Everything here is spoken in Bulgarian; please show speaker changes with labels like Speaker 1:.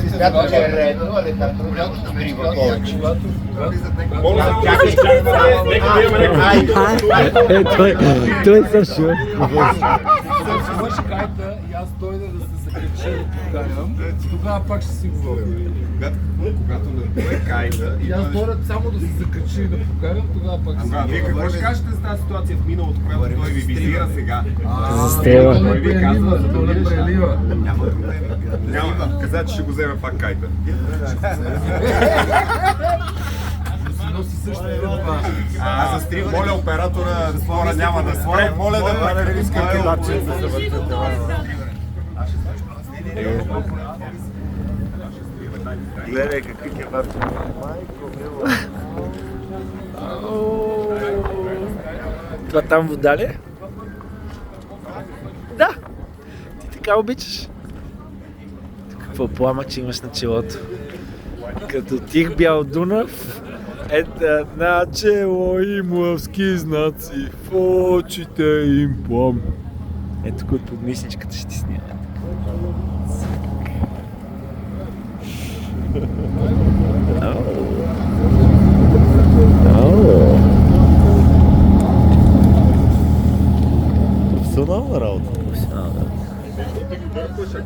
Speaker 1: Смятам, че е редно, але както скрива повече.
Speaker 2: Той също.
Speaker 3: Свърши кайта и аз дойда да се закача да покарам, тогава пак ще си говорим.
Speaker 4: Когато не е кайта
Speaker 3: И аз дойда само да се закача и да покарам, тогава пак ще си говорим.
Speaker 4: Вие какво ще кажете за тази ситуация в миналото, която той ви визира сега?
Speaker 2: Застрела.
Speaker 3: То не прелива, то не прелива.
Speaker 4: Няма. Каза, че ще го вземе пак кайта.
Speaker 3: Да си носи същата това.
Speaker 4: Моля оператора, спора няма да спре. Моля да прави
Speaker 1: Калкулация да се въртят. Гледай какви кебабки.
Speaker 2: Това там вода ли е? Да! Ти така обичаш. Какво пламък имаш на челото? Като тих бял Дунав, ета на чело им лъвски знаци, в очите им плам. Ето тук от подмисничката ще ти снимам.